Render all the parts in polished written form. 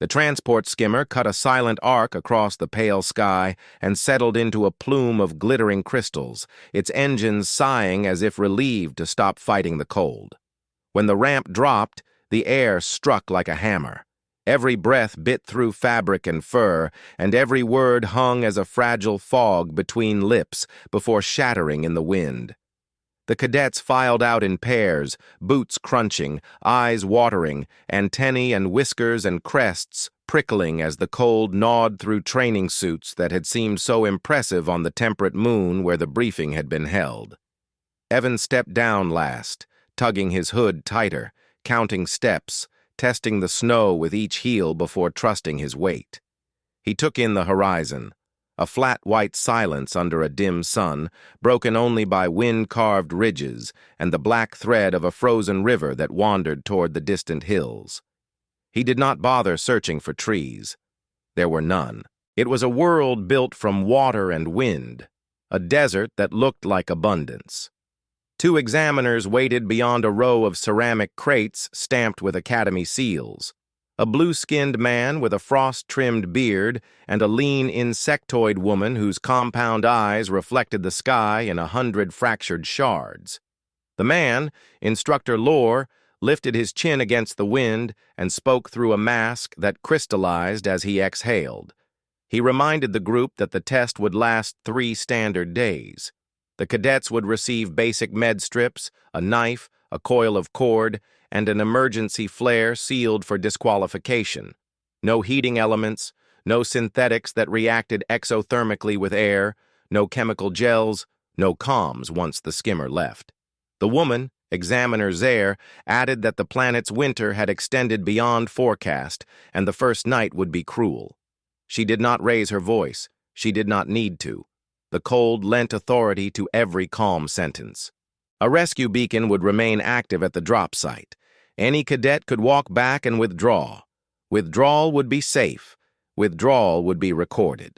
The transport skimmer cut a silent arc across the pale sky and settled into a plume of glittering crystals, its engines sighing as if relieved to stop fighting the cold. When the ramp dropped, the air struck like a hammer. Every breath bit through fabric and fur, and every word hung as a fragile fog between lips before shattering in the wind. The cadets filed out in pairs, boots crunching, eyes watering, antennae and whiskers and crests prickling as the cold gnawed through training suits that had seemed so impressive on the temperate moon where the briefing had been held. Evan stepped down last, tugging his hood tighter, counting steps, testing the snow with each heel before trusting his weight. He took in the horizon, a flat white silence under a dim sun, broken only by wind-carved ridges and the black thread of a frozen river that wandered toward the distant hills. He did not bother searching for trees. There were none. It was a world built from water and wind, a desert that looked like abundance. Two examiners waited beyond a row of ceramic crates stamped with Academy seals. A blue-skinned man with a frost-trimmed beard and a lean insectoid woman whose compound eyes reflected the sky in 100 fractured shards. The man, Instructor Lore, lifted his chin against the wind and spoke through a mask that crystallized as he exhaled. He reminded the group that the test would last 3 standard days. The cadets would receive basic med strips, a knife, a coil of cord, and an emergency flare sealed for disqualification. No heating elements, no synthetics that reacted exothermically with air, no chemical gels, no comms once the skimmer left. The woman, Examiner Zaire, added that the planet's winter had extended beyond forecast, and the first night would be cruel. She did not raise her voice. She did not need to. The cold lent authority to every calm sentence. A rescue beacon would remain active at the drop site. Any cadet could walk back and withdraw. Withdrawal would be safe. Withdrawal would be recorded.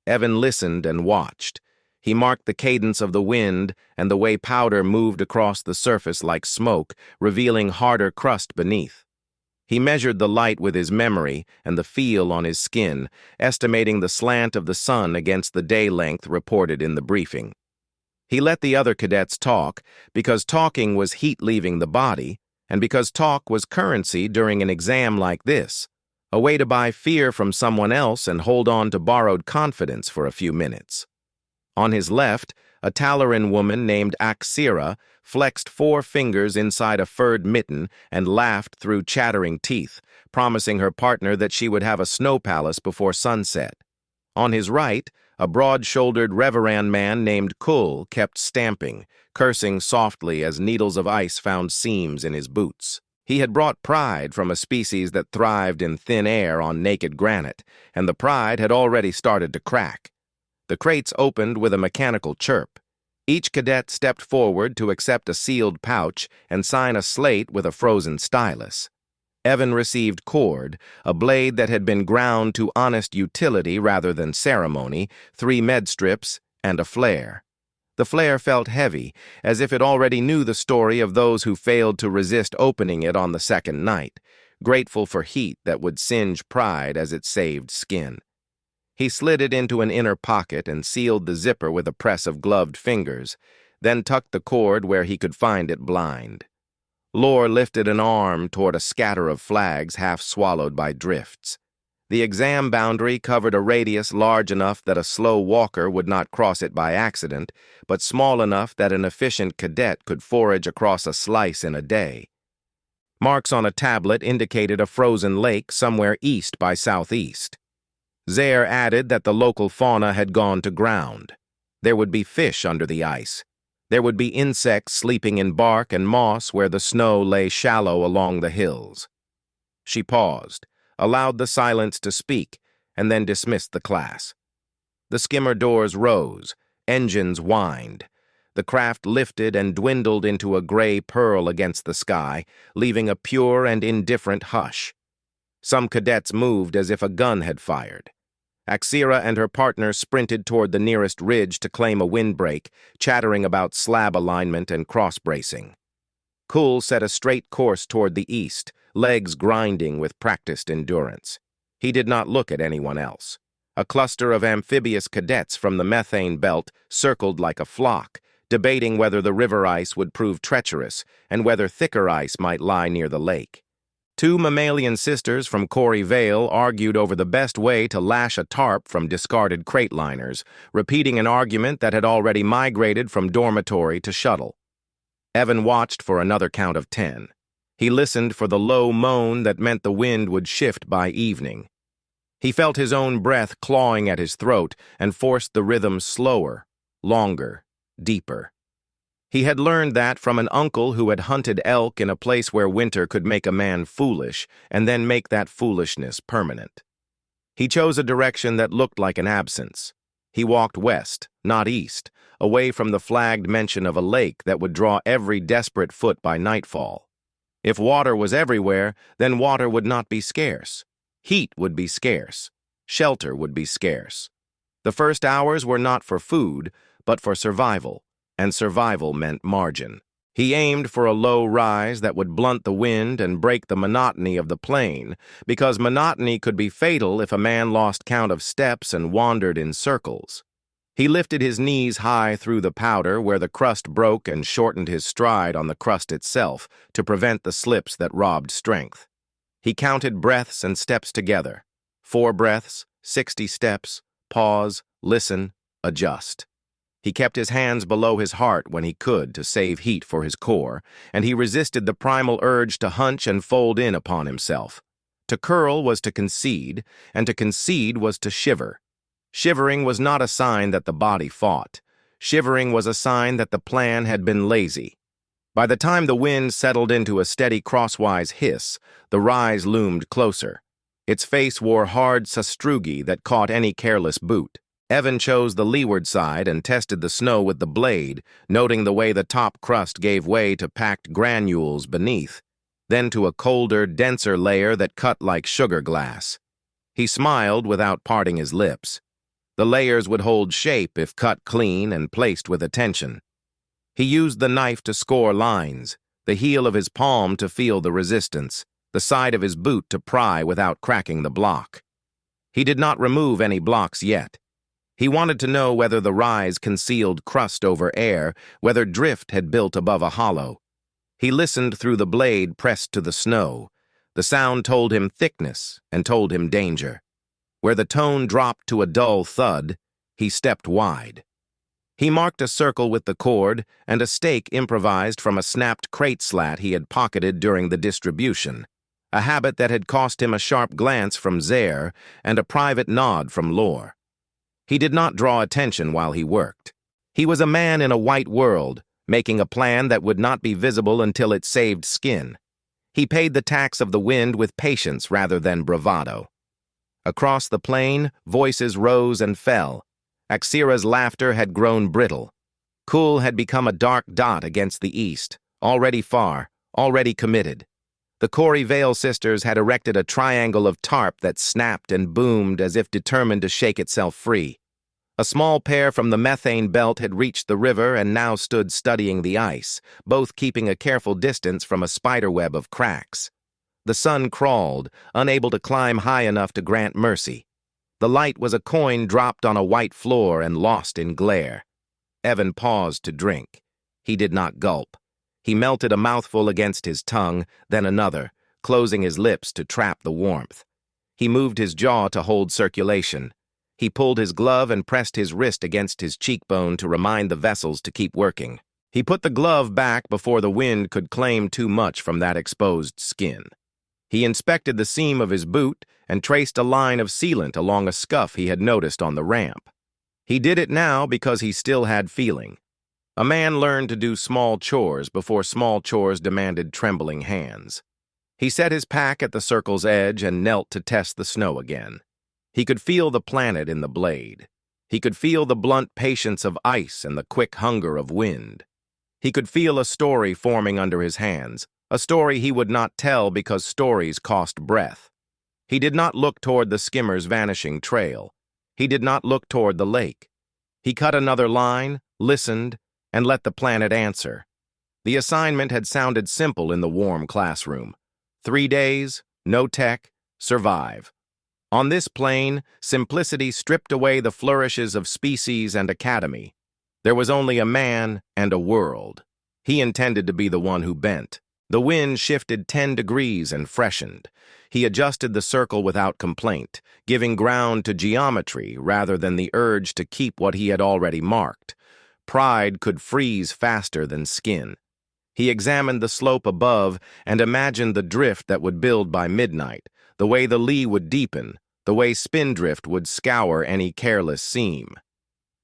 Evan listened and watched. He marked the cadence of the wind and the way powder moved across the surface like smoke, revealing harder crust beneath. He measured the light with his memory and the feel on his skin, estimating the slant of the sun against the day length reported in the briefing. He let the other cadets talk because talking was heat leaving the body, and because talk was currency during an exam like this, a way to buy fear from someone else and hold on to borrowed confidence for a few minutes. On his left, a Talaran woman named Axira flexed 4 fingers inside a furred mitten and laughed through chattering teeth, promising her partner that she would have a snow palace before sunset. On his right, a broad-shouldered Reveran man named Kul kept stamping, cursing softly as needles of ice found seams in his boots. He had brought pride from a species that thrived in thin air on naked granite, and the pride had already started to crack. The crates opened with a mechanical chirp. Each cadet stepped forward to accept a sealed pouch and sign a slate with a frozen stylus. Evan received cord, a blade that had been ground to honest utility rather than ceremony, 3 med strips, and a flare. The flare felt heavy, as if it already knew the story of those who failed to resist opening it on the second night, grateful for heat that would singe pride as it saved skin. He slid it into an inner pocket and sealed the zipper with a press of gloved fingers, then tucked the cord where he could find it blind. Lore lifted an arm toward a scatter of flags half swallowed by drifts. The exam boundary covered a radius large enough that a slow walker would not cross it by accident, but small enough that an efficient cadet could forage across a slice in a day. Marks on a tablet indicated a frozen lake somewhere east by southeast. Zaire added that the local fauna had gone to ground. There would be fish under the ice. There would be insects sleeping in bark and moss where the snow lay shallow along the hills. She paused, allowed the silence to speak, and then dismissed the class. The skimmer doors rose, engines whined. The craft lifted and dwindled into a gray pearl against the sky, leaving a pure and indifferent hush. Some cadets moved as if a gun had fired. Axira and her partner sprinted toward the nearest ridge to claim a windbreak, chattering about slab alignment and cross-bracing. Kul set a straight course toward the east, legs grinding with practiced endurance. He did not look at anyone else. A cluster of amphibious cadets from the methane belt circled like a flock, debating whether the river ice would prove treacherous and whether thicker ice might lie near the lake. Two mammalian sisters from Corey Vale argued over the best way to lash a tarp from discarded crate liners, repeating an argument that had already migrated from dormitory to shuttle. Evan watched for another count of 10. He listened for the low moan that meant the wind would shift by evening. He felt his own breath clawing at his throat and forced the rhythm slower, longer, deeper. He had learned that from an uncle who had hunted elk in a place where winter could make a man foolish and then make that foolishness permanent. He chose a direction that looked like an absence. He walked west, not east, away from the flagged mention of a lake that would draw every desperate foot by nightfall. If water was everywhere, then water would not be scarce. Heat would be scarce. Shelter would be scarce. The first hours were not for food, but for survival. And survival meant margin. He aimed for a low rise that would blunt the wind and break the monotony of the plain, because monotony could be fatal if a man lost count of steps and wandered in circles. He lifted his knees high through the powder where the crust broke and shortened his stride on the crust itself to prevent the slips that robbed strength. He counted breaths and steps together. 4 breaths, 60 steps, pause, listen, adjust. He kept his hands below his heart when he could to save heat for his core, and he resisted the primal urge to hunch and fold in upon himself. To curl was to concede, and to concede was to shiver. Shivering was not a sign that the body fought. Shivering was a sign that the plan had been lazy. By the time the wind settled into a steady crosswise hiss, the rise loomed closer. Its face wore hard sastrugi that caught any careless boot. Evan chose the leeward side and tested the snow with the blade, noting the way the top crust gave way to packed granules beneath, then to a colder, denser layer that cut like sugar glass. He smiled without parting his lips. The layers would hold shape if cut clean and placed with attention. He used the knife to score lines, the heel of his palm to feel the resistance, the side of his boot to pry without cracking the block. He did not remove any blocks yet. He wanted to know whether the rise concealed crust over air, whether drift had built above a hollow. He listened through the blade pressed to the snow. The sound told him thickness and told him danger. Where the tone dropped to a dull thud, he stepped wide. He marked a circle with the cord and a stake improvised from a snapped crate slat he had pocketed during the distribution, a habit that had cost him a sharp glance from Zare and a private nod from Lore. He did not draw attention while he worked. He was a man in a white world, making a plan that would not be visible until it saved skin. He paid the tax of the wind with patience rather than bravado. Across the plain, voices rose and fell. Axira's laughter had grown brittle. Kul had become a dark dot against the east, already far, already committed. The Corey Vale sisters had erected a triangle of tarp that snapped and boomed as if determined to shake itself free. A small pair from the methane belt had reached the river and now stood studying the ice, both keeping a careful distance from a spiderweb of cracks. The sun crawled, unable to climb high enough to grant mercy. The light was a coin dropped on a white floor and lost in glare. Evan paused to drink. He did not gulp. He melted a mouthful against his tongue, then another, closing his lips to trap the warmth. He moved his jaw to hold circulation. He pulled his glove and pressed his wrist against his cheekbone to remind the vessels to keep working. He put the glove back before the wind could claim too much from that exposed skin. He inspected the seam of his boot and traced a line of sealant along a scuff he had noticed on the ramp. He did it now because he still had feeling. A man learned to do small chores before small chores demanded trembling hands. He set his pack at the circle's edge and knelt to test the snow again. He could feel the planet in the blade. He could feel the blunt patience of ice and the quick hunger of wind. He could feel a story forming under his hands, a story he would not tell because stories cost breath. He did not look toward the skimmer's vanishing trail. He did not look toward the lake. He cut another line, listened, and let the planet answer. The assignment had sounded simple in the warm classroom. 3 days, no tech, survive. On this plane, simplicity stripped away the flourishes of species and academy. There was only a man and a world. He intended to be the one who bent. The wind shifted 10 degrees and freshened. He adjusted the circle without complaint, giving ground to geometry rather than the urge to keep what he had already marked. Pride could freeze faster than skin. He examined the slope above and imagined the drift that would build by midnight, the way the lee would deepen, the way spindrift would scour any careless seam.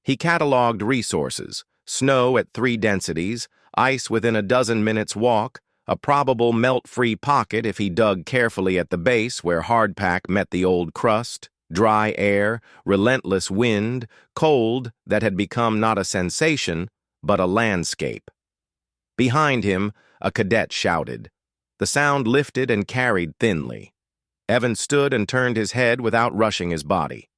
He catalogued resources: snow at 3 densities, ice within a dozen minutes' walk, a probable melt-free pocket if he dug carefully at the base where hardpack met the old crust, dry air, relentless wind, cold that had become not a sensation, but a landscape. Behind him, a cadet shouted. The sound lifted and carried thinly. Evan stood and turned his head without rushing his body.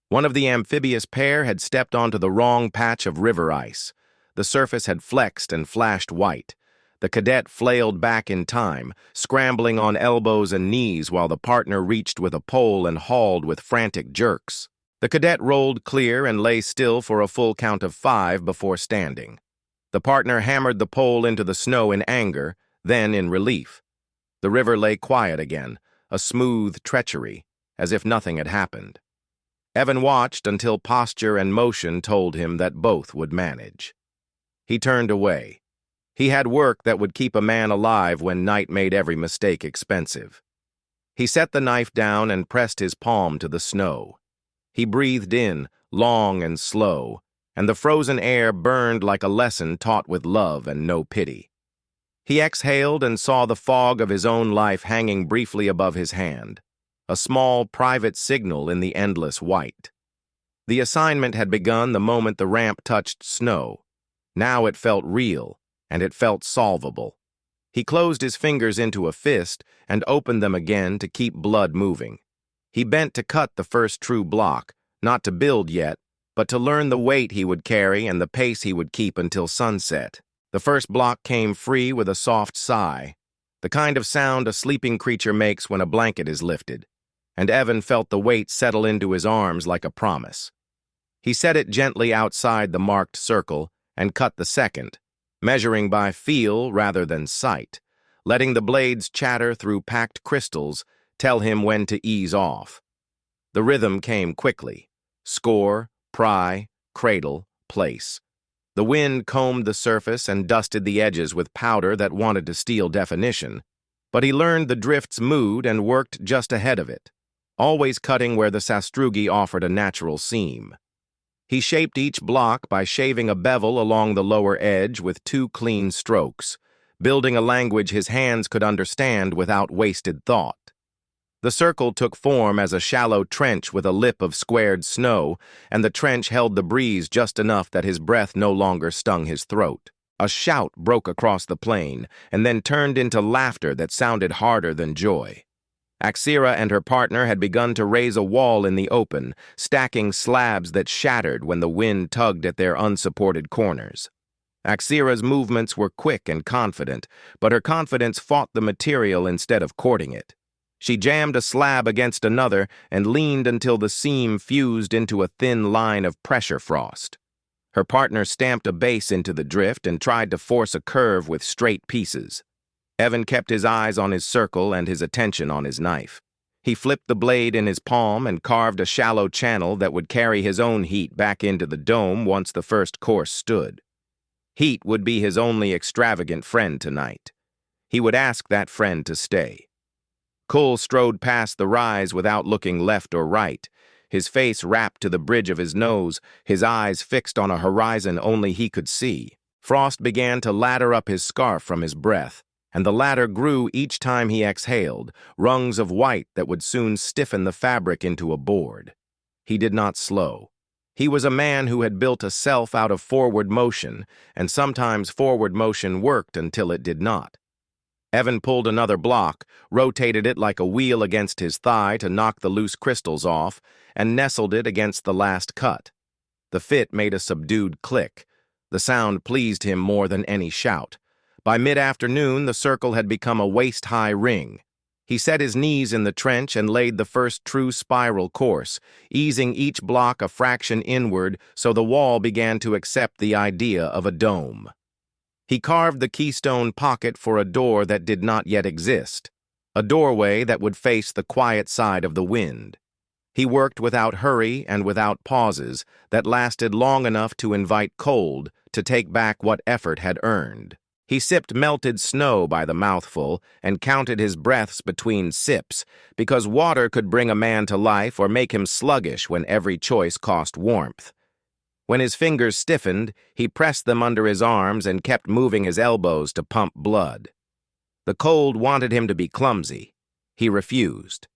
One of the amphibious pair had stepped onto the wrong patch of river ice. The surface had flexed and flashed white. The cadet flailed back in time, scrambling on elbows and knees while the partner reached with a pole and hauled with frantic jerks. The cadet rolled clear and lay still for a full count of 5 before standing. The partner hammered the pole into the snow in anger, then in relief. The river lay quiet again, a smooth treachery, as if nothing had happened. Evan watched until posture and motion told him that both would manage. He turned away. He had work that would keep a man alive when night made every mistake expensive. He set the knife down and pressed his palm to the snow. He breathed in, long and slow, and the frozen air burned like a lesson taught with love and no pity. He exhaled and saw the fog of his own life hanging briefly above his hand, a small private signal in the endless white. The assignment had begun the moment the ramp touched snow. Now it felt real, and it felt solvable. He closed his fingers into a fist and opened them again to keep blood moving. He bent to cut the first true block, not to build yet, but to learn the weight he would carry and the pace he would keep until sunset. The first block came free with a soft sigh, the kind of sound a sleeping creature makes when a blanket is lifted, and Evan felt the weight settle into his arms like a promise. He set it gently outside the marked circle and cut the second, measuring by feel rather than sight, letting the blades chatter through packed crystals tell him when to ease off. The rhythm came quickly: score, pry, cradle, place. The wind combed the surface and dusted the edges with powder that wanted to steal definition, but he learned the drift's mood and worked just ahead of it, always cutting where the sastrugi offered a natural seam. He shaped each block by shaving a bevel along the lower edge with 2 clean strokes, building a language his hands could understand without wasted thought. The circle took form as a shallow trench with a lip of squared snow, and the trench held the breeze just enough that his breath no longer stung his throat. A shout broke across the plain, and then turned into laughter that sounded harder than joy. Axira and her partner had begun to raise a wall in the open, stacking slabs that shattered when the wind tugged at their unsupported corners. Axira's movements were quick and confident, but her confidence fought the material instead of courting it. She jammed a slab against another and leaned until the seam fused into a thin line of pressure frost. Her partner stamped a base into the drift and tried to force a curve with straight pieces. Evan kept his eyes on his circle and his attention on his knife. He flipped the blade in his palm and carved a shallow channel that would carry his own heat back into the dome once the first course stood. Heat would be his only extravagant friend tonight. He would ask that friend to stay. Cole strode past the rise without looking left or right, his face wrapped to the bridge of his nose, his eyes fixed on a horizon only he could see. Frost began to lather up his scarf from his breath, and the ladder grew each time he exhaled, rungs of white that would soon stiffen the fabric into a board. He did not slow. He was a man who had built a self out of forward motion, and sometimes forward motion worked until it did not. Evan pulled another block, rotated it like a wheel against his thigh to knock the loose crystals off, and nestled it against the last cut. The fit made a subdued click. The sound pleased him more than any shout. By mid-afternoon, the circle had become a waist-high ring. He set his knees in the trench and laid the first true spiral course, easing each block a fraction inward so the wall began to accept the idea of a dome. He carved the keystone pocket for a door that did not yet exist, a doorway that would face the quiet side of the wind. He worked without hurry and without pauses that lasted long enough to invite cold to take back what effort had earned. He sipped melted snow by the mouthful and counted his breaths between sips, because water could bring a man to life or make him sluggish when every choice cost warmth. When his fingers stiffened, he pressed them under his arms and kept moving his elbows to pump blood. The cold wanted him to be clumsy. He refused.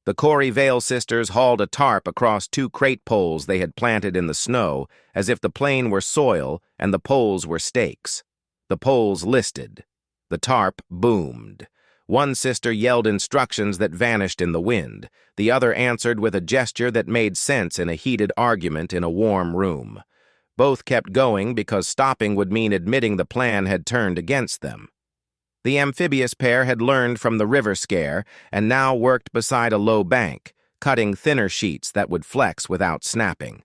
The Corey Vale sisters hauled a tarp across 2 crate poles they had planted in the snow, as if the plain were soil and the poles were stakes. The poles listed. The tarp boomed. One sister yelled instructions that vanished in the wind. The other answered with a gesture that made sense in a heated argument in a warm room. Both kept going because stopping would mean admitting the plan had turned against them. The amphibious pair had learned from the river scare and now worked beside a low bank, cutting thinner sheets that would flex without snapping.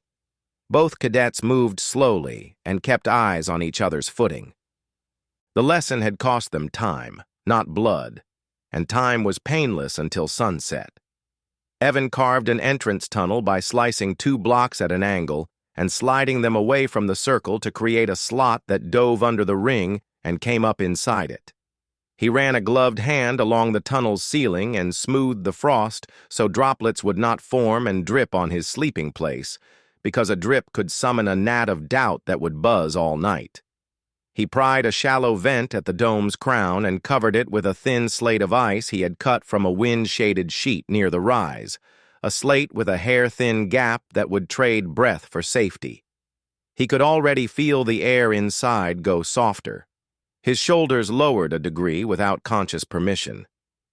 Both cadets moved slowly and kept eyes on each other's footing. The lesson had cost them time, not blood, and time was painless until sunset. Evan carved an entrance tunnel by slicing 2 blocks at an angle and sliding them away from the circle to create a slot that dove under the ring and came up inside it. He ran a gloved hand along the tunnel's ceiling and smoothed the frost so droplets would not form and drip on his sleeping place, because a drip could summon a gnat of doubt that would buzz all night. He pried a shallow vent at the dome's crown and covered it with a thin slate of ice he had cut from a wind-shaded sheet near the rise, a slate with a hair-thin gap that would trade breath for safety. He could already feel the air inside go softer. His shoulders lowered a degree without conscious permission.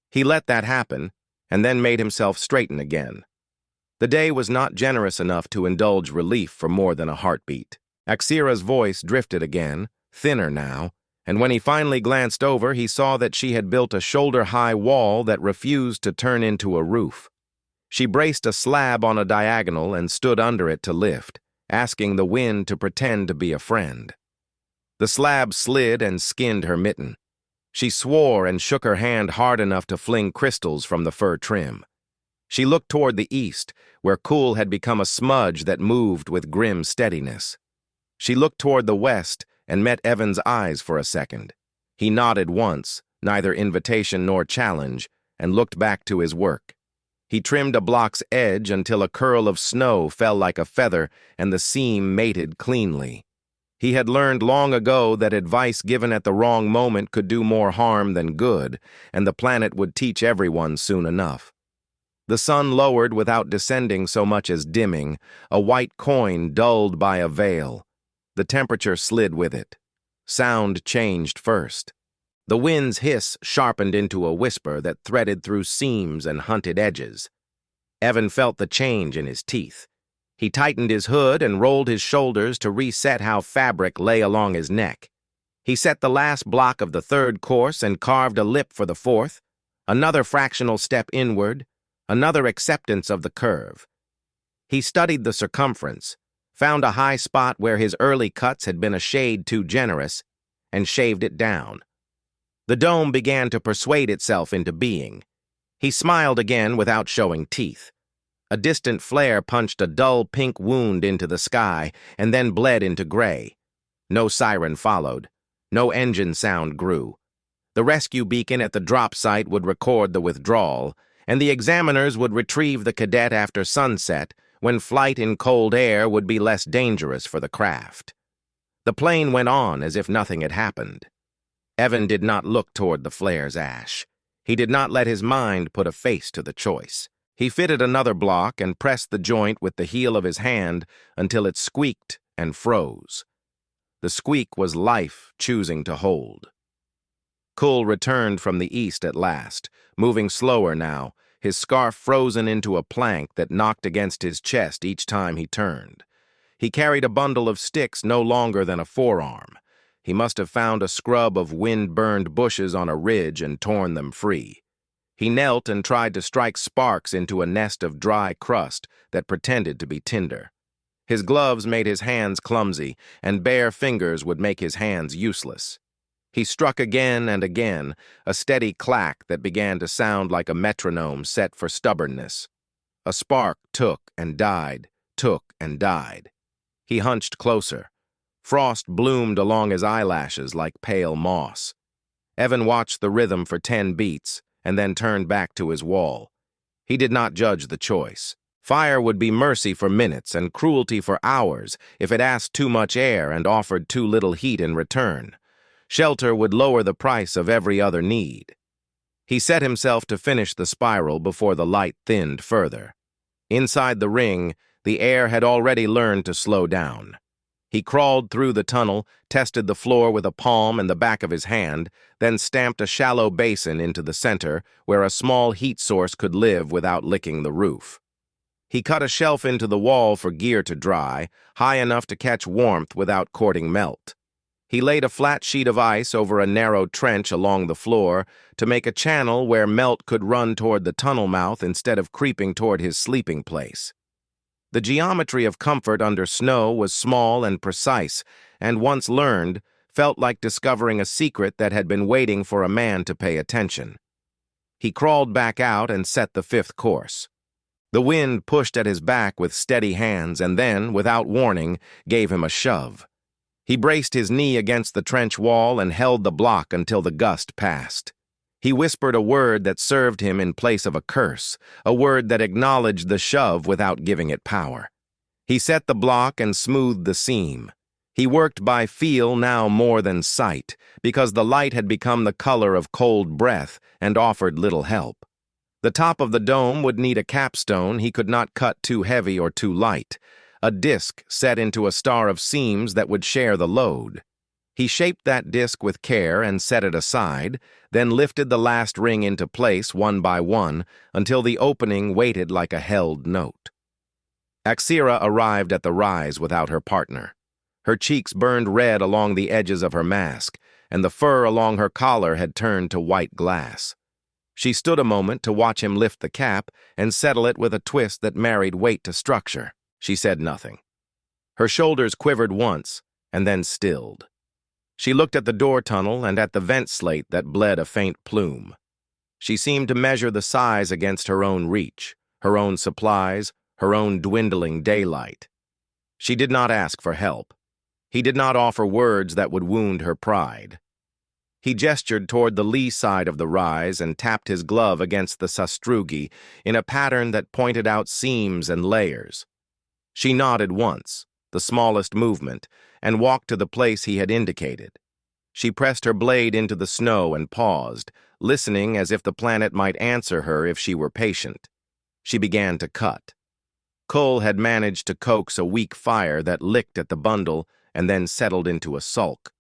He let that happen, and then made himself straighten again. The day was not generous enough to indulge relief for more than a heartbeat. Axira's voice drifted again, thinner now, and when he finally glanced over, he saw that she had built a shoulder-high wall that refused to turn into a roof. She braced a slab on a diagonal and stood under it to lift, asking the wind to pretend to be a friend. The slab slid and skinned her mitten. She swore and shook her hand hard enough to fling crystals from the fur trim. She looked toward the east, where cool had become a smudge that moved with grim steadiness. She looked toward the west and met Evan's eyes for a second. He nodded once, neither invitation nor challenge, and looked back to his work. He trimmed a block's edge until a curl of snow fell like a feather and the seam mated cleanly. He had learned long ago that advice given at the wrong moment could do more harm than good, and the planet would teach everyone soon enough. The sun lowered without descending so much as dimming, a white coin dulled by a veil. The temperature slid with it. Sound changed first. The wind's hiss sharpened into a whisper that threaded through seams and hunted edges. Evan felt the change in his teeth. He tightened his hood and rolled his shoulders to reset how fabric lay along his neck. He set the last block of the 3rd course and carved a lip for the 4th, another fractional step inward, another acceptance of the curve. He studied the circumference, found a high spot where his early cuts had been a shade too generous, and shaved it down. The dome began to persuade itself into being. He smiled again without showing teeth. A distant flare punched a dull pink wound into the sky and then bled into gray. No siren followed. No engine sound grew. The rescue beacon at the drop site would record the withdrawal, and the examiners would retrieve the cadet after sunset, when flight in cold air would be less dangerous for the craft. The plane went on as if nothing had happened. Evan did not look toward the flare's ash. He did not let his mind put a face to the choice. He fitted another block and pressed the joint with the heel of his hand until it squeaked and froze. The squeak was life choosing to hold. Kull returned from the east at last, moving slower now, his scarf frozen into a plank that knocked against his chest each time he turned. He carried a bundle of sticks no longer than a forearm. He must have found a scrub of wind-burned bushes on a ridge and torn them free. He knelt and tried to strike sparks into a nest of dry crust that pretended to be tinder. His gloves made his hands clumsy, and bare fingers would make his hands useless. He struck again and again, a steady clack that began to sound like a metronome set for stubbornness. A spark took and died, took and died. He hunched closer. Frost bloomed along his eyelashes like pale moss. Evan watched the rhythm for 10 beats and then turned back to his wall. He did not judge the choice. Fire would be mercy for minutes and cruelty for hours if it asked too much air and offered too little heat in return. Shelter would lower the price of every other need. He set himself to finish the spiral before the light thinned further. Inside the ring, the air had already learned to slow down. He crawled through the tunnel, tested the floor with a palm and the back of his hand, then stamped a shallow basin into the center where a small heat source could live without licking the roof. He cut a shelf into the wall for gear to dry, high enough to catch warmth without courting melt. He laid a flat sheet of ice over a narrow trench along the floor to make a channel where melt could run toward the tunnel mouth instead of creeping toward his sleeping place. The geometry of comfort under snow was small and precise, and once learned, felt like discovering a secret that had been waiting for a man to pay attention. He crawled back out and set the 5th course. The wind pushed at his back with steady hands and then, without warning, gave him a shove. He braced his knee against the trench wall and held the block until the gust passed. He whispered a word that served him in place of a curse, a word that acknowledged the shove without giving it power. He set the block and smoothed the seam. He worked by feel now more than sight, because the light had become the color of cold breath and offered little help. The top of the dome would need a capstone he could not cut too heavy or too light, a disc set into a star of seams that would share the load. He shaped that disc with care and set it aside, then lifted the last ring into place one by one until the opening waited like a held note. Axira arrived at the rise without her partner. Her cheeks burned red along the edges of her mask, and the fur along her collar had turned to white glass. She stood a moment to watch him lift the cap and settle it with a twist that married weight to structure. She said nothing. Her shoulders quivered once, and then stilled. She looked at the door tunnel and at the vent slate that bled a faint plume. She seemed to measure the size against her own reach, her own supplies, her own dwindling daylight. She did not ask for help. He did not offer words that would wound her pride. He gestured toward the lee side of the rise and tapped his glove against the sastrugi in a pattern that pointed out seams and layers. She nodded once, the smallest movement, and walked to the place he had indicated. She pressed her blade into the snow and paused, listening as if the planet might answer her if she were patient. She began to cut. Kull had managed to coax a weak fire that licked at the bundle and then settled into a sulk.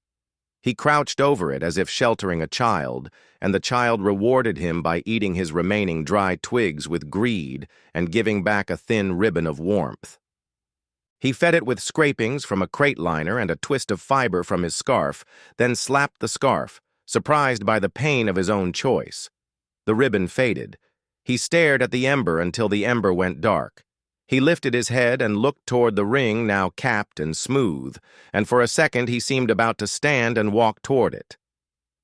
He crouched over it as if sheltering a child, and the child rewarded him by eating his remaining dry twigs with greed and giving back a thin ribbon of warmth. He fed it with scrapings from a crate liner and a twist of fiber from his scarf, then slapped the scarf, surprised by the pain of his own choice. The ribbon faded. He stared at the ember until the ember went dark. He lifted his head and looked toward the ring now capped and smooth, and for a second he seemed about to stand and walk toward it.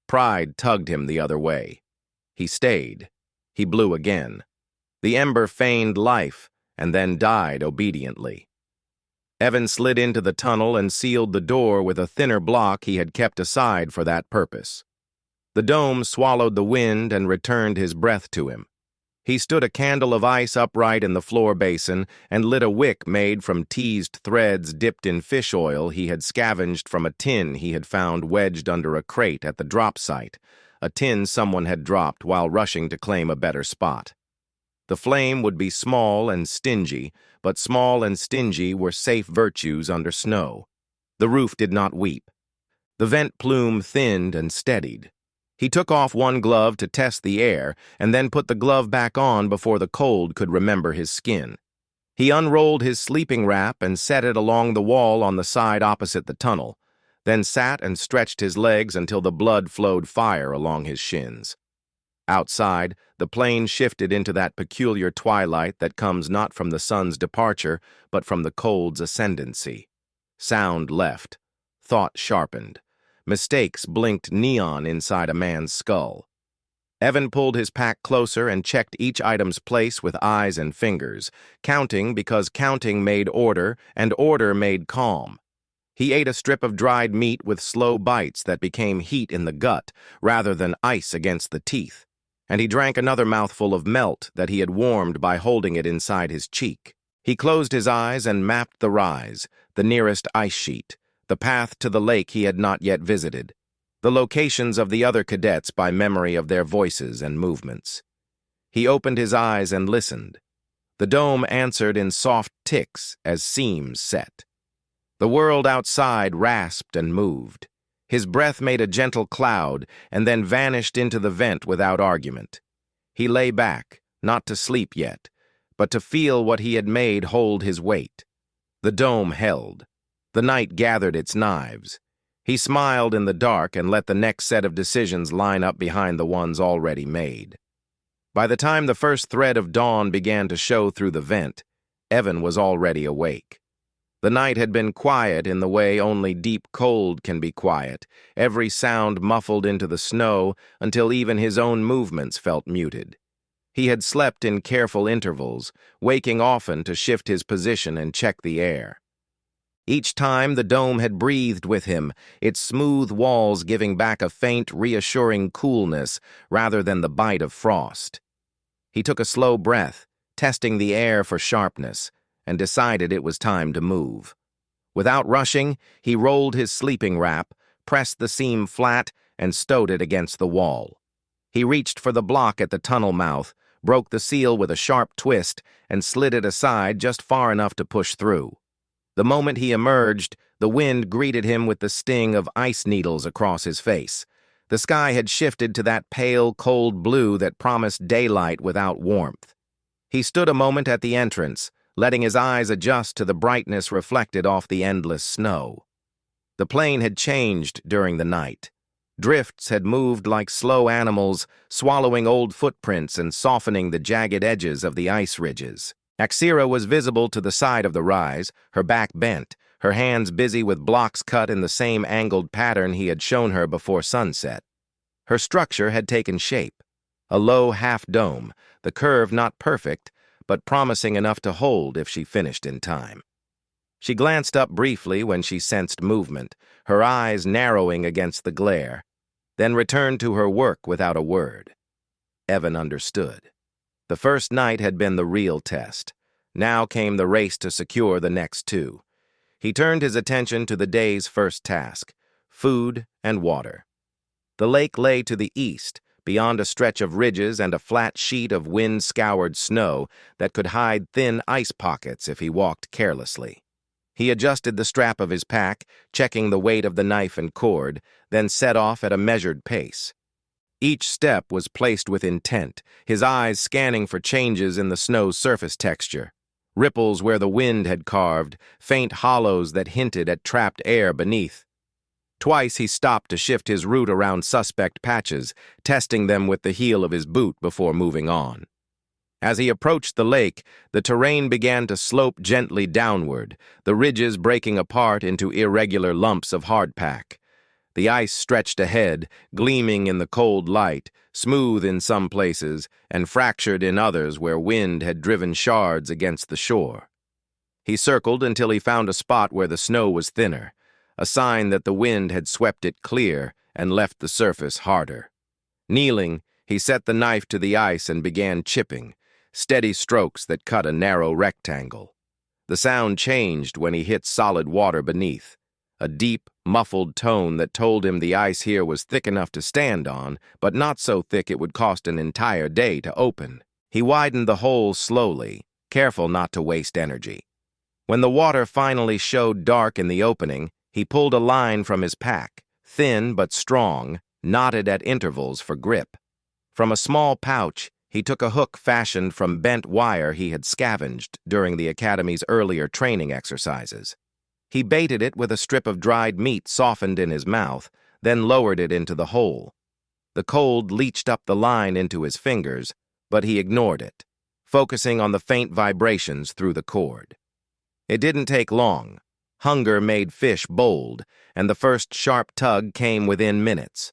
Pride tugged him the other way. He stayed. He blew again. The ember feigned life and then died obediently. Evan slid into the tunnel and sealed the door with a thinner block he had kept aside for that purpose. The dome swallowed the wind and returned his breath to him. He stood a candle of ice upright in the floor basin and lit a wick made from teased threads dipped in fish oil he had scavenged from a tin he had found wedged under a crate at the drop site, a tin someone had dropped while rushing to claim a better spot. The flame would be small and stingy, but small and stingy were safe virtues under snow. The roof did not weep. The vent plume thinned and steadied. He took off one glove to test the air and then put the glove back on before the cold could remember his skin. He unrolled his sleeping wrap and set it along the wall on the side opposite the tunnel, then sat and stretched his legs until the blood flowed fire along his shins. Outside, the plane shifted into that peculiar twilight that comes not from the sun's departure, but from the cold's ascendancy. Sound left. Thought sharpened. Mistakes blinked neon inside a man's skull. Evan pulled his pack closer and checked each item's place with eyes and fingers, counting because counting made order, and order made calm. He ate a strip of dried meat with slow bites that became heat in the gut rather than ice against the teeth, and he drank another mouthful of melt that he had warmed by holding it inside his cheek. He closed his eyes and mapped the rise, the nearest ice sheet, the path to the lake he had not yet visited, the locations of the other cadets by memory of their voices and movements. He opened his eyes and listened. The dome answered in soft ticks as seams set. The world outside rasped and moved. His breath made a gentle cloud and then vanished into the vent without argument. He lay back, not to sleep yet, but to feel what he had made hold his weight. The dome held. The night gathered its knives. He smiled in the dark and let the next set of decisions line up behind the ones already made. By the time the first thread of dawn began to show through the vent, Evan was already awake. The night had been quiet in the way only deep cold can be quiet, every sound muffled into the snow until even his own movements felt muted. He had slept in careful intervals, waking often to shift his position and check the air. Each time the dome had breathed with him, its smooth walls giving back a faint, reassuring coolness rather than the bite of frost. He took a slow breath, testing the air for sharpness, and decided it was time to move. Without rushing, he rolled his sleeping wrap, pressed the seam flat, and stowed it against the wall. He reached for the block at the tunnel mouth, broke the seal with a sharp twist, and slid it aside just far enough to push through. The moment he emerged, the wind greeted him with the sting of ice needles across his face. The sky had shifted to that pale, cold blue that promised daylight without warmth. He stood a moment at the entrance, letting his eyes adjust to the brightness reflected off the endless snow. The plane had changed during the night. Drifts had moved like slow animals, swallowing old footprints and softening the jagged edges of the ice ridges. Axira was visible to the side of the rise, her back bent, her hands busy with blocks cut in the same angled pattern he had shown her before sunset. Her structure had taken shape. A low half-dome, the curve not perfect, but promising enough to hold if she finished in time. She glanced up briefly when she sensed movement, her eyes narrowing against the glare, then returned to her work without a word. Evan understood. The first night had been the real test. Now came the race to secure the next two. He turned his attention to the day's first task, food and water. The lake lay to the east, beyond a stretch of ridges and a flat sheet of wind-scoured snow that could hide thin ice pockets if he walked carelessly. He adjusted the strap of his pack, checking the weight of the knife and cord, then set off at a measured pace. Each step was placed with intent, his eyes scanning for changes in the snow's surface texture. Ripples where the wind had carved, faint hollows that hinted at trapped air beneath. Twice he stopped to shift his route around suspect patches, testing them with the heel of his boot before moving on. As he approached the lake, the terrain began to slope gently downward, the ridges breaking apart into irregular lumps of hardpack. The ice stretched ahead, gleaming in the cold light, smooth in some places, and fractured in others where wind had driven shards against the shore. He circled until he found a spot where the snow was thinner, a sign that the wind had swept it clear and left the surface harder. Kneeling, he set the knife to the ice and began chipping, steady strokes that cut a narrow rectangle. The sound changed when he hit solid water beneath, a deep, muffled tone that told him the ice here was thick enough to stand on, but not so thick it would cost an entire day to open. He widened the hole slowly, careful not to waste energy. When the water finally showed dark in the opening, he pulled a line from his pack, thin but strong, knotted at intervals for grip. From a small pouch, he took a hook fashioned from bent wire he had scavenged during the Academy's earlier training exercises. He baited it with a strip of dried meat softened in his mouth, then lowered it into the hole. The cold leached up the line into his fingers, but he ignored it, focusing on the faint vibrations through the cord. It didn't take long. Hunger made fish bold, and the first sharp tug came within minutes.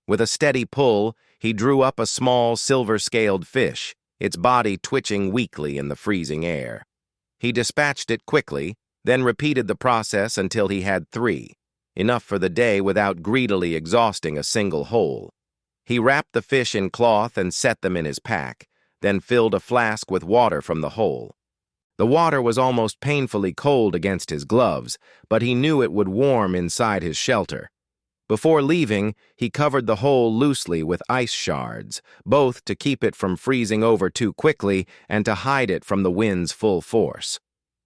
With a steady pull, he drew up a small silver-scaled fish, its body twitching weakly in the freezing air. He dispatched it quickly, then repeated the process until he had 3, enough for the day without greedily exhausting a single hole. He wrapped the fish in cloth and set them in his pack, then filled a flask with water from the hole. The water was almost painfully cold against his gloves, but he knew it would warm inside his shelter. Before leaving, he covered the hole loosely with ice shards, both to keep it from freezing over too quickly and to hide it from the wind's full force.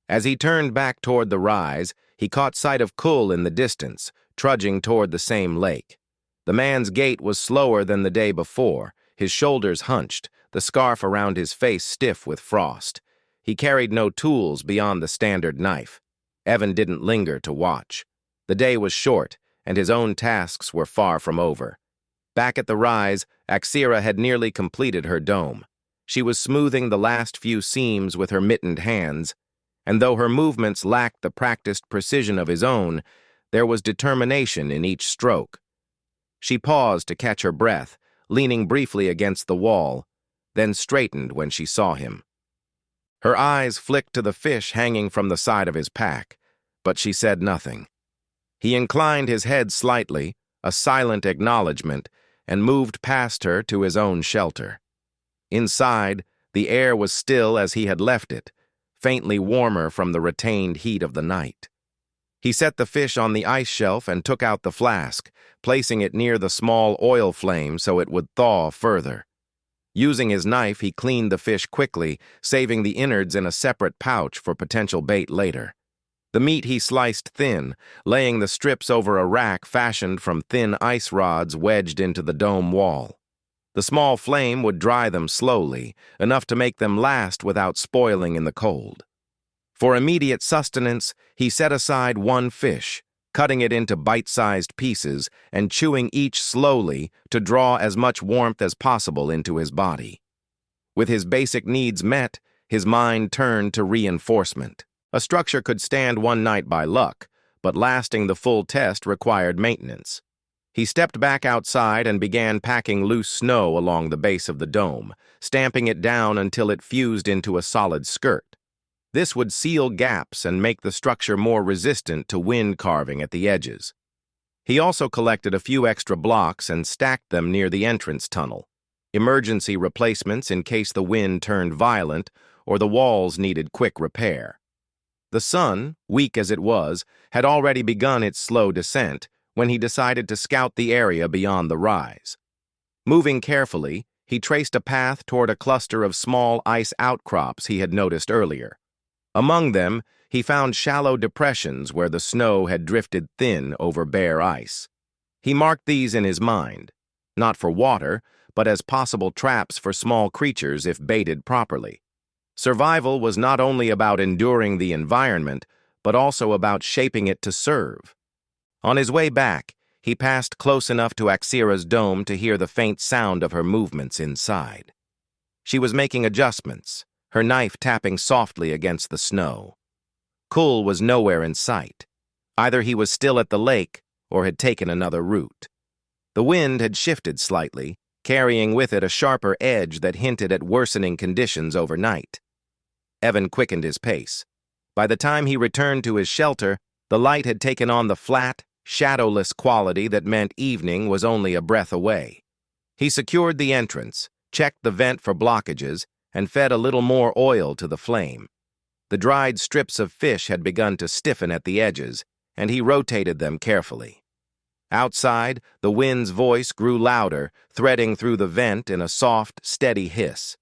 As he turned back toward the rise, he caught sight of Kull in the distance, trudging toward the same lake. The man's gait was slower than the day before, his shoulders hunched, the scarf around his face stiff with frost. He carried no tools beyond the standard knife. Evan didn't linger to watch. The day was short, and his own tasks were far from over. Back at the rise, Axira had nearly completed her dome. She was smoothing the last few seams with her mittened hands, and though her movements lacked the practiced precision of his own, there was determination in each stroke. She paused to catch her breath, leaning briefly against the wall, then straightened when she saw him. Her eyes flicked to the fish hanging from the side of his pack, but she said nothing. He inclined his head slightly, a silent acknowledgement, and moved past her to his own shelter. Inside, the air was still as he had left it, faintly warmer from the retained heat of the night. He set the fish on the ice shelf and took out the flask, placing it near the small oil flame so it would thaw further. Using his knife, he cleaned the fish quickly, saving the innards in a separate pouch for potential bait later. The meat he sliced thin, laying the strips over a rack fashioned from thin ice rods wedged into the dome wall. The small flame would dry them slowly, enough to make them last without spoiling in the cold. For immediate sustenance, he set aside one fish, cutting it into bite-sized pieces and chewing each slowly to draw as much warmth as possible into his body. With his basic needs met, his mind turned to reinforcement. A structure could stand one night by luck, but lasting the full test required maintenance. He stepped back outside and began packing loose snow along the base of the dome, stamping it down until it fused into a solid skirt. This would seal gaps and make the structure more resistant to wind carving at the edges. He also collected a few extra blocks and stacked them near the entrance tunnel, emergency replacements in case the wind turned violent or the walls needed quick repair. The sun, weak as it was, had already begun its slow descent when he decided to scout the area beyond the rise. Moving carefully, he traced a path toward a cluster of small ice outcrops he had noticed earlier. Among them, he found shallow depressions where the snow had drifted thin over bare ice. He marked these in his mind, not for water, but as possible traps for small creatures if baited properly. Survival was not only about enduring the environment, but also about shaping it to serve. On his way back, he passed close enough to Axira's dome to hear the faint sound of her movements inside. She was making adjustments, her knife tapping softly against the snow. Kull was nowhere in sight. Either he was still at the lake or had taken another route. The wind had shifted slightly, carrying with it a sharper edge that hinted at worsening conditions overnight. Evan quickened his pace. By the time he returned to his shelter, the light had taken on the flat, shadowless quality that meant evening was only a breath away. He secured the entrance, checked the vent for blockages, and fed a little more oil to the flame. The dried strips of fish had begun to stiffen at the edges, and he rotated them carefully. Outside, the wind's voice grew louder, threading through the vent in a soft, steady hiss.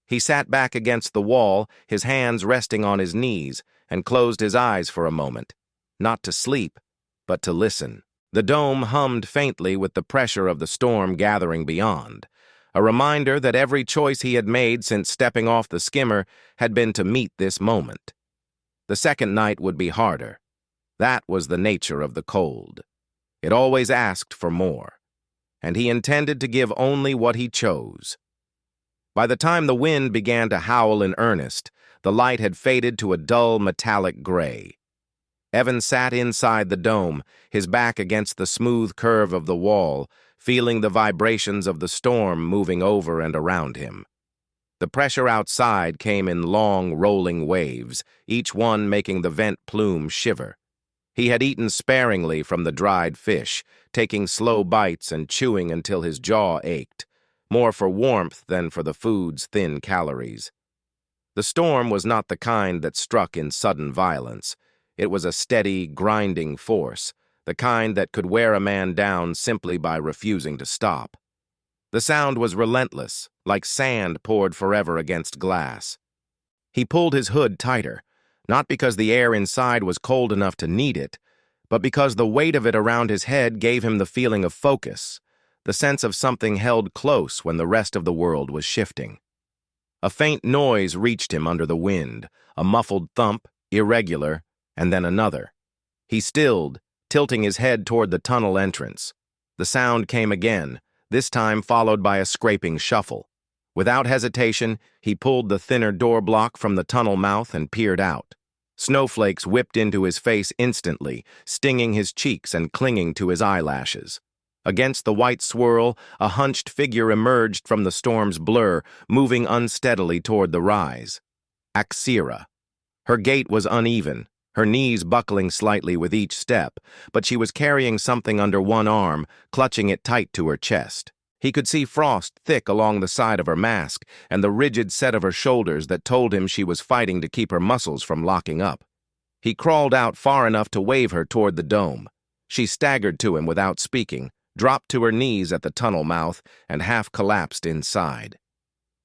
He sat back against the wall, his hands resting on his knees, and closed his eyes for a moment, not to sleep, but to listen. The dome hummed faintly with the pressure of the storm gathering beyond, a reminder that every choice he had made since stepping off the skimmer had been to meet this moment. The second night would be harder. That was the nature of the cold. It always asked for more. and he intended to give only what he chose. By the time the wind began to howl in earnest, the light had faded to a dull metallic gray. Evan sat inside the dome, his back against the smooth curve of the wall, feeling the vibrations of the storm moving over and around him. The pressure outside came in long, rolling waves, each one making the vent plume shiver. He had eaten sparingly from the dried fish, taking slow bites and chewing until his jaw ached, more for warmth than for the food's thin calories. The storm was not the kind that struck in sudden violence. It was a steady, grinding force, the kind that could wear a man down simply by refusing to stop. The sound was relentless, like sand poured forever against glass. He pulled his hood tighter, not because the air inside was cold enough to need it, but because the weight of it around his head gave him the feeling of focus, the sense of something held close when the rest of the world was shifting. A faint noise reached him under the wind, a muffled thump, irregular, and then another. He stilled, tilting his head toward the tunnel entrance. The sound came again, this time followed by a scraping shuffle. Without hesitation, he pulled the thinner door block from the tunnel mouth and peered out. Snowflakes whipped into his face instantly, stinging his cheeks and clinging to his eyelashes. Against the white swirl, a hunched figure emerged from the storm's blur, moving unsteadily toward the rise. Axira. Her gait was uneven, her knees buckling slightly with each step, but she was carrying something under one arm, clutching it tight to her chest. He could see frost thick along the side of her mask and the rigid set of her shoulders that told him she was fighting to keep her muscles from locking up. He crawled out far enough to wave her toward the dome. She staggered to him without speaking, dropped to her knees at the tunnel mouth, and half collapsed inside.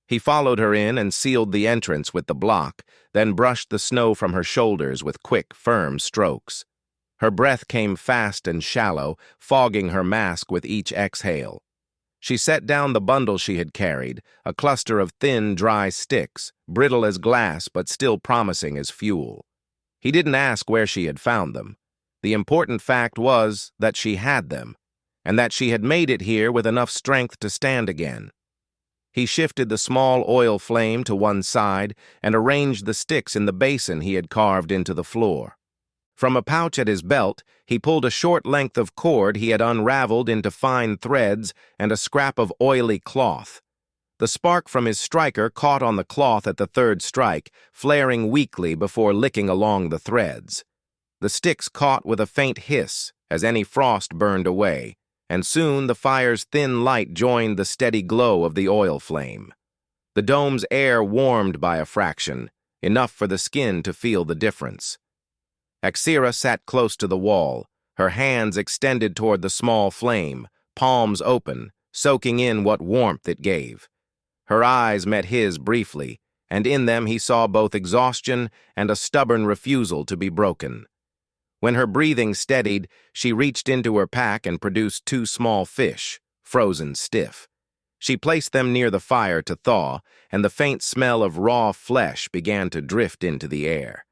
He followed her in and sealed the entrance with the block, then brushed the snow from her shoulders with quick, firm strokes. Her breath came fast and shallow, fogging her mask with each exhale. She set down the bundle she had carried, a cluster of thin, dry sticks, brittle as glass but still promising as fuel. He didn't ask where she had found them. The important fact was that she had them, and that she had made it here with enough strength to stand again. He shifted the small oil flame to one side and arranged the sticks in the basin he had carved into the floor. From a pouch at his belt, he pulled a short length of cord he had unraveled into fine threads and a scrap of oily cloth. The spark from his striker caught on the cloth at the third strike, flaring weakly before licking along the threads. The sticks caught with a faint hiss as any frost burned away, and soon the fire's thin light joined the steady glow of the oil flame. The dome's air warmed by a fraction, enough for the skin to feel the difference. Axira sat close to the wall, her hands extended toward the small flame, palms open, soaking in what warmth it gave. Her eyes met his briefly, and in them he saw both exhaustion and a stubborn refusal to be broken. When her breathing steadied, she reached into her pack and produced 2 small fish, frozen stiff. She placed them near the fire to thaw, and the faint smell of raw flesh began to drift into the air.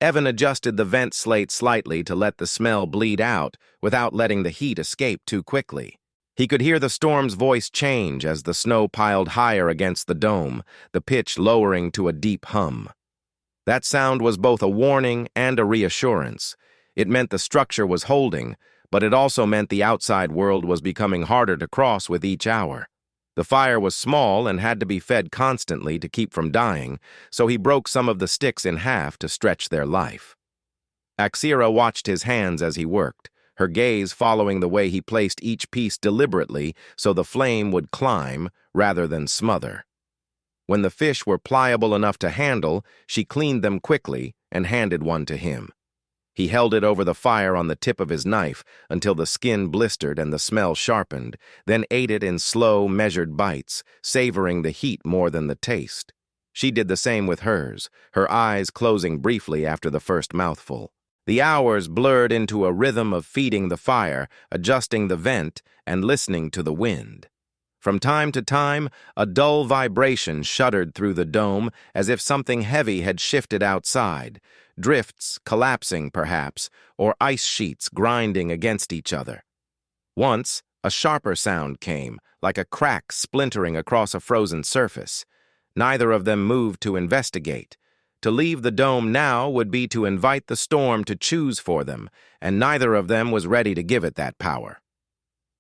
Evan adjusted the vent slate slightly to let the smell bleed out without letting the heat escape too quickly. He could hear the storm's voice change as the snow piled higher against the dome, the pitch lowering to a deep hum. That sound was both a warning and a reassurance. It meant the structure was holding, but it also meant the outside world was becoming harder to cross with each hour. The fire was small and had to be fed constantly to keep from dying, so he broke some of the sticks in half to stretch their life. Axira watched his hands as he worked, her gaze following the way he placed each piece deliberately so the flame would climb rather than smother. When the fish were pliable enough to handle, she cleaned them quickly and handed one to him. He held it over the fire on the tip of his knife until the skin blistered and the smell sharpened, then ate it in slow, measured bites, savoring the heat more than the taste. She did the same with hers, her eyes closing briefly after the first mouthful. The hours blurred into a rhythm of feeding the fire, adjusting the vent, and listening to the wind. From time to time, a dull vibration shuddered through the dome as if something heavy had shifted outside, drifts collapsing perhaps, or ice sheets grinding against each other. Once, A sharper sound came, like a crack splintering across a frozen surface. Neither of them moved to investigate. To leave the dome now would be to invite the storm to choose for them, and neither of them was ready to give it that power.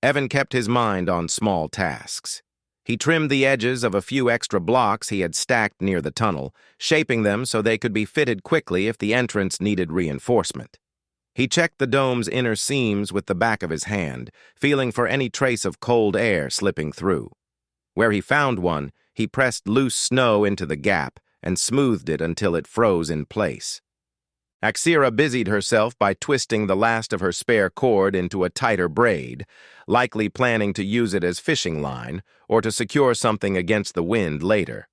Evan kept his mind on small tasks. He trimmed the edges of a few extra blocks he had stacked near the tunnel, shaping them so they could be fitted quickly if the entrance needed reinforcement. He checked the dome's inner seams with the back of his hand, feeling for any trace of cold air slipping through. Where he found one, he pressed loose snow into the gap and smoothed it until it froze in place. Axira busied herself by twisting the last of her spare cord into a tighter braid, likely planning to use it as fishing line or to secure something against the wind later.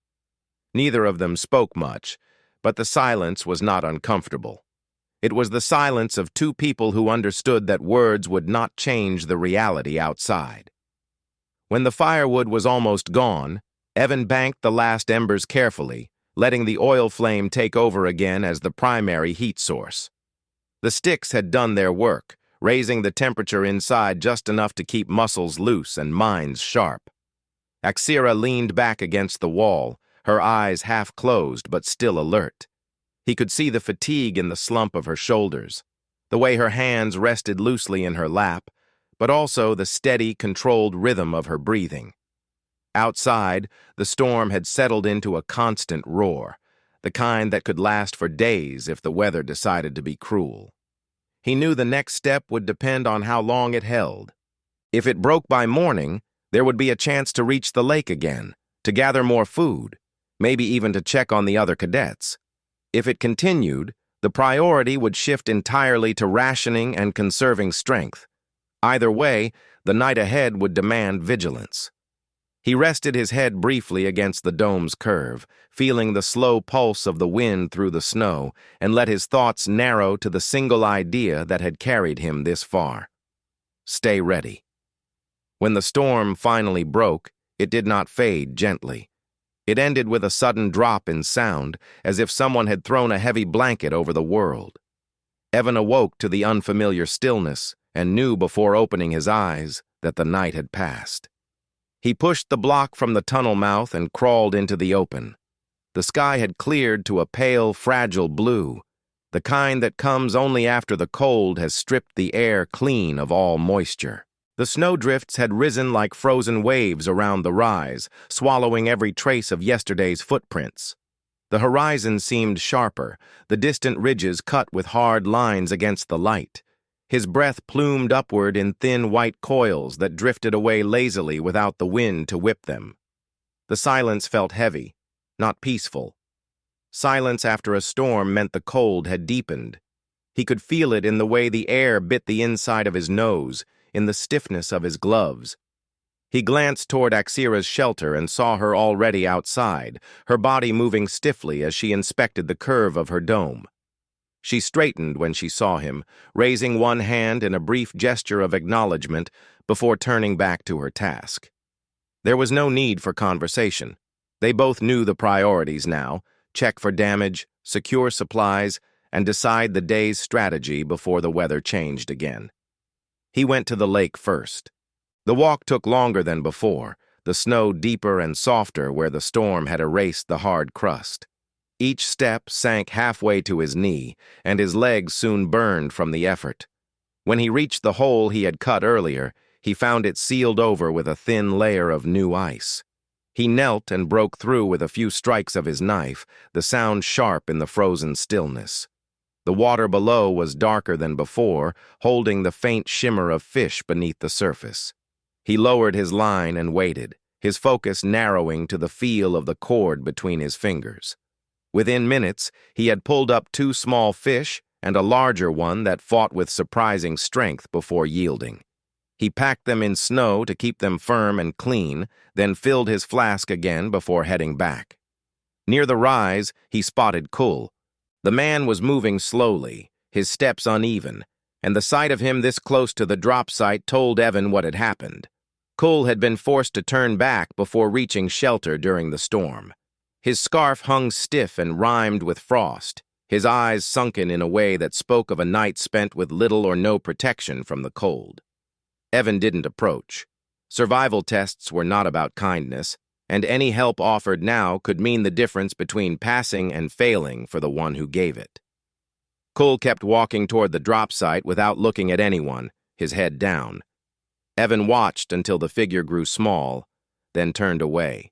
Neither of them spoke much, but the silence was not uncomfortable. It was the silence of two people who understood that words would not change the reality outside. When the firewood was almost gone, Evan banked the last embers carefully, letting the oil flame take over again as the primary heat source. The sticks had done their work, raising the temperature inside just enough to keep muscles loose and minds sharp. Axira leaned back against the wall, her eyes half closed but still alert. He could see the fatigue in the slump of her shoulders, the way her hands rested loosely in her lap, but also the steady, controlled rhythm of her breathing. Outside, the storm had settled into a constant roar, the kind that could last for days if the weather decided to be cruel. He knew the next step would depend on how long it held. If it broke by morning, there would be a chance to reach the lake again, to gather more food, maybe even to check on the other cadets. If it continued, the priority would shift entirely to rationing and conserving strength. Either way, the night ahead would demand vigilance. He rested his head briefly against the dome's curve, feeling the slow pulse of the wind through the snow, and let his thoughts narrow to the single idea that had carried him this far. Stay ready. When the storm finally broke, it did not fade gently. It ended with a sudden drop in sound, as if someone had thrown a heavy blanket over the world. Evan awoke to the unfamiliar stillness and knew before opening his eyes that the night had passed. He pushed the block from the tunnel mouth and crawled into the open. The sky had cleared to a pale, fragile blue, the kind that comes only after the cold has stripped the air clean of all moisture. The snowdrifts had risen like frozen waves around the rise, swallowing every trace of yesterday's footprints. The horizon seemed sharper, the distant ridges cut with hard lines against the light. His breath plumed upward in thin white coils that drifted away lazily without the wind to whip them. The silence felt heavy, not peaceful. Silence after a storm meant the cold had deepened. He could feel it in the way the air bit the inside of his nose, in the stiffness of his gloves. He glanced toward Axira's shelter and saw her already outside, her body moving stiffly as she inspected the curve of her dome. She straightened when she saw him, raising one hand in a brief gesture of acknowledgement before turning back to her task. There was no need for conversation. They both knew the priorities now: check for damage, secure supplies, and decide the day's strategy before the weather changed again. He went to the lake first. The walk took longer than before, the snow deeper and softer where the storm had erased the hard crust. Each step sank halfway to his knee, and his legs soon burned from the effort. When he reached the hole he had cut earlier, he found it sealed over with a thin layer of new ice. He knelt and broke through with a few strikes of his knife, the sound sharp in the frozen stillness. The water below was darker than before, holding the faint shimmer of fish beneath the surface. He lowered his line and waited, his focus narrowing to the feel of the cord between his fingers. Within minutes, he had pulled up 2 small fish and a larger one that fought with surprising strength before yielding. He packed them in snow to keep them firm and clean, then filled his flask again before heading back. Near the rise, he spotted Kul. The man was moving slowly, his steps uneven, and the sight of him this close to the drop site told Evan what had happened. Kul had been forced to turn back before reaching shelter during the storm. His scarf hung stiff and rimed with frost, his eyes sunken in a way that spoke of a night spent with little or no protection from the cold. Evan didn't approach. Survival tests were not about kindness, and any help offered now could mean the difference between passing and failing for the one who gave it. Cole kept walking toward the drop site without looking at anyone, his head down. Evan watched until the figure grew small, then turned away.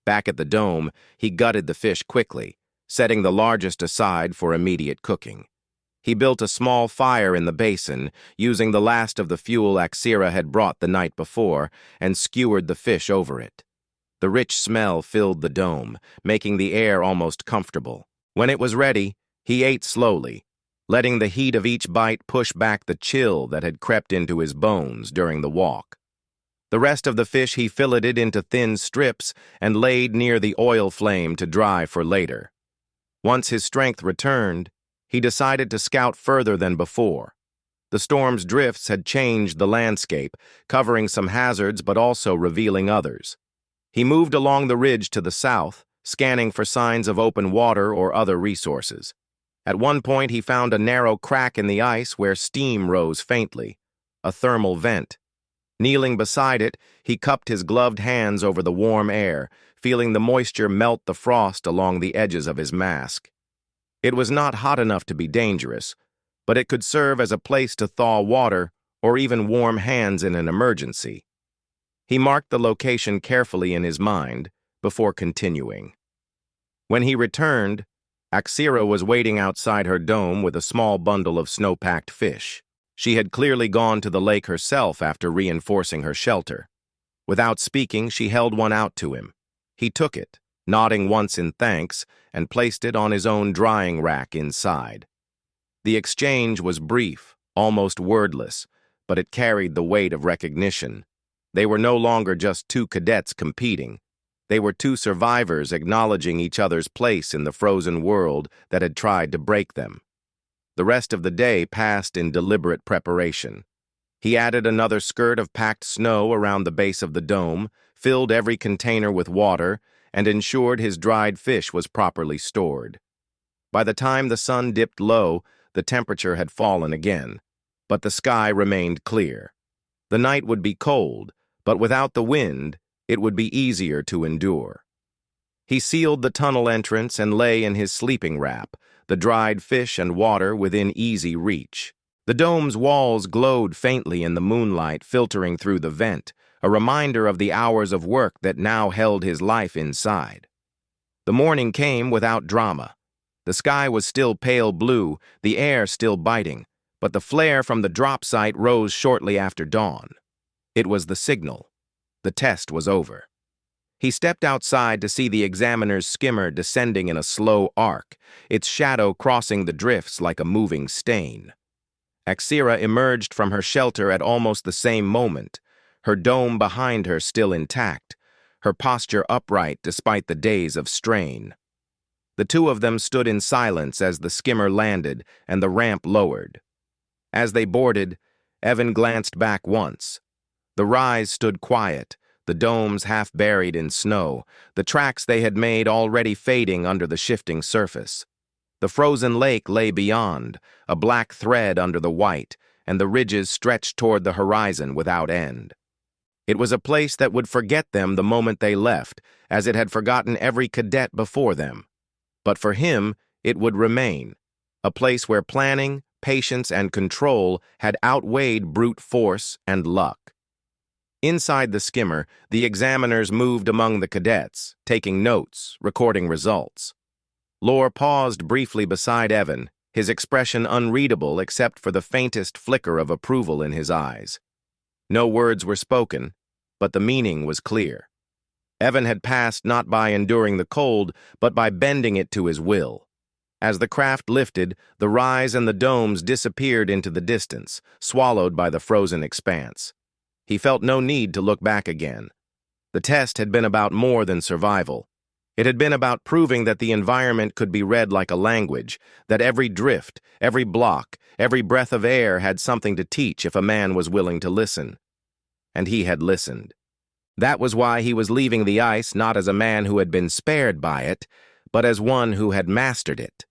Back at the dome, he gutted the fish quickly, setting the largest aside for immediate cooking. He built a small fire in the basin, using the last of the fuel Axira had brought the night before, and skewered the fish over it. The rich smell filled the dome, making the air almost comfortable. When it was ready, he ate slowly, letting the heat of each bite push back the chill that had crept into his bones during the walk. The rest of the fish he filleted into thin strips and laid near the oil flame to dry for later. Once his strength returned, he decided to scout further than before. The storm's drifts had changed the landscape, covering some hazards but also revealing others. He moved along the ridge to the south, scanning for signs of open water or other resources. At one point, he found a narrow crack in the ice where steam rose faintly, a thermal vent. Kneeling beside it, he cupped his gloved hands over the warm air, feeling the moisture melt the frost along the edges of his mask. It was not hot enough to be dangerous, but it could serve as a place to thaw water or even warm hands in an emergency. He marked the location carefully in his mind before continuing. When he returned, Axira was waiting outside her dome with a small bundle of snow-packed fish. She had clearly gone to the lake herself after reinforcing her shelter. Without speaking, she held one out to him. He took it, nodding once in thanks, and placed it on his own drying rack inside. The exchange was brief, almost wordless, but it carried the weight of recognition. They were no longer just two cadets competing. They were two survivors acknowledging each other's place in the frozen world that had tried to break them. The rest of the day passed in deliberate preparation. He added another skirt of packed snow around the base of the dome, filled every container with water, and ensured his dried fish was properly stored. By the time the sun dipped low, the temperature had fallen again, but the sky remained clear. The night would be cold, but without the wind, it would be easier to endure. He sealed the tunnel entrance and lay in his sleeping wrap, the dried fish and water within easy reach. The dome's walls glowed faintly in the moonlight filtering through the vent, a reminder of the hours of work that now held his life inside. The morning came without drama. The sky was still pale blue, the air still biting, but the flare from the drop site rose shortly after dawn. It was the signal. The test was over. He stepped outside to see the examiner's skimmer descending in a slow arc, its shadow crossing the drifts like a moving stain. Axira emerged from her shelter at almost the same moment, her dome behind her still intact, her posture upright despite the days of strain. The two of them stood in silence as the skimmer landed and the ramp lowered. As they boarded, Evan glanced back once. The rise stood quiet, the domes half buried in snow, the tracks they had made already fading under the shifting surface. The frozen lake lay beyond, a black thread under the white, and the ridges stretched toward the horizon without end. It was a place that would forget them the moment they left, as it had forgotten every cadet before them. But for him, it would remain, a place where planning, patience, and control had outweighed brute force and luck. Inside the skimmer, the examiners moved among the cadets, taking notes, recording results. Lore paused briefly beside Evan, his expression unreadable except for the faintest flicker of approval in his eyes. No words were spoken, but the meaning was clear. Evan had passed not by enduring the cold, but by bending it to his will. As the craft lifted, the rise and the domes disappeared into the distance, swallowed by the frozen expanse. He felt no need to look back again. The test had been about more than survival. It had been about proving that the environment could be read like a language, that every drift, every block, every breath of air had something to teach if a man was willing to listen. And he had listened. That was why he was leaving the ice not as a man who had been spared by it, but as one who had mastered it.